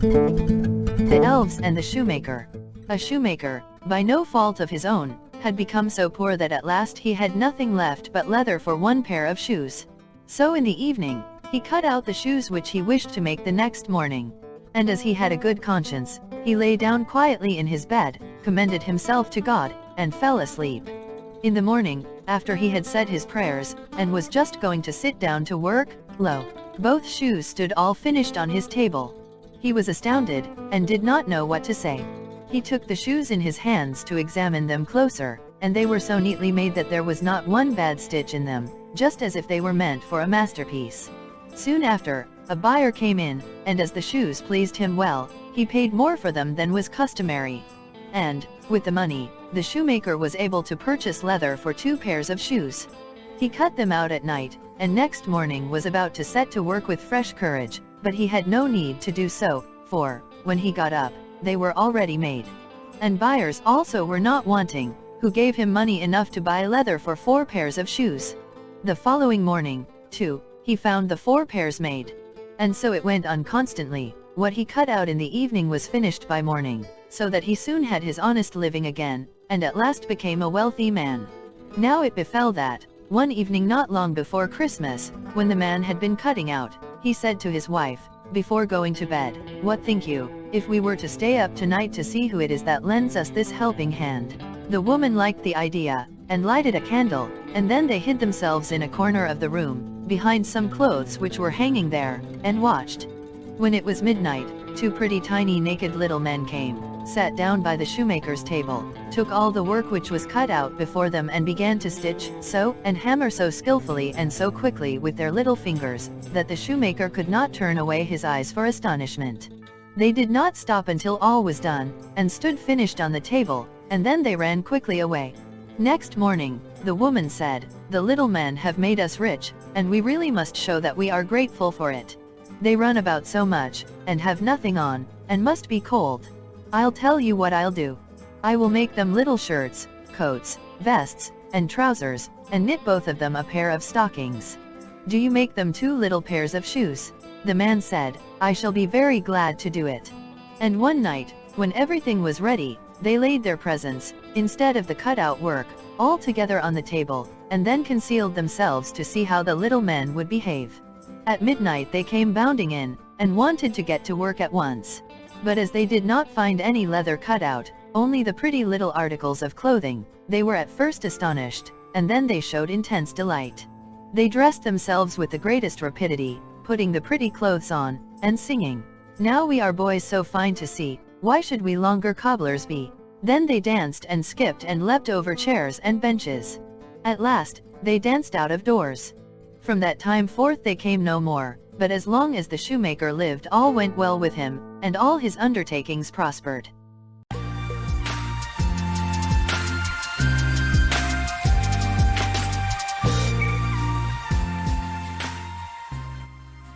The Elves and the Shoemaker. A shoemaker, by no fault of his own, had become so poor that at last he had nothing left but leather for one pair of shoes. So in the evening, he cut out the shoes which he wished to make the next morning. And as he had a good conscience, he lay down quietly in his bed, commended himself to God, and fell asleep. In the morning, after he had said his prayers, and was just going to sit down to work, lo, both shoes stood all finished on his table. He was astounded, and did not know what to say. He took the shoes in his hands to examine them closer, and they were so neatly made that there was not one bad stitch in them, just as if they were meant for a masterpiece. Soon after, a buyer came in, and as the shoes pleased him well, he paid more for them than was customary. And, with the money, the shoemaker was able to purchase leather for 2 pairs of shoes. He cut them out at night, and next morning was about to set to work with fresh courage, but he had no need to do so, for, when he got up, they were already made. And buyers also were not wanting, who gave him money enough to buy leather for 4 pairs of shoes. The following morning, too, he found the 4 pairs made. And so it went on constantly. What he cut out in the evening was finished by morning, so that he soon had his honest living again, and at last became a wealthy man. Now it befell that, one evening not long before Christmas, when the man had been cutting out, he said to his wife, before going to bed, "What think you, if we were to stay up tonight to see who it is that lends us this helping hand?" The woman liked the idea, and lighted a candle, and then they hid themselves in a corner of the room, behind some clothes which were hanging there, and watched. When it was midnight, 2 pretty tiny naked little men came, sat down by the shoemaker's table, took all the work which was cut out before them and began to stitch, sew, and hammer so skillfully and so quickly with their little fingers, that the shoemaker could not turn away his eyes for astonishment. They did not stop until all was done, and stood finished on the table, and then they ran quickly away. Next morning, the woman said, "The little men have made us rich, and we really must show that we are grateful for it. They run about so much, and have nothing on, and must be cold. I'll tell you what I'll do. I will make them little shirts, coats, vests, and trousers, and knit both of them a pair of stockings. Do you make them 2 little pairs of shoes?" The man said, "I shall be very glad to do it." And one night, when everything was ready, they laid their presents, instead of the cut-out work, all together on the table, and then concealed themselves to see how the little men would behave. At midnight they came bounding in, and wanted to get to work at once. But as they did not find any leather cut out, only the pretty little articles of clothing, they were at first astonished, and then they showed intense delight. They dressed themselves with the greatest rapidity, putting the pretty clothes on, and singing, "Now we are boys so fine to see, why should we longer cobblers be?" Then they danced and skipped and leapt over chairs and benches. At last, they danced out of doors. From that time forth they came no more, but as long as the shoemaker lived all went well with him, and all his undertakings prospered.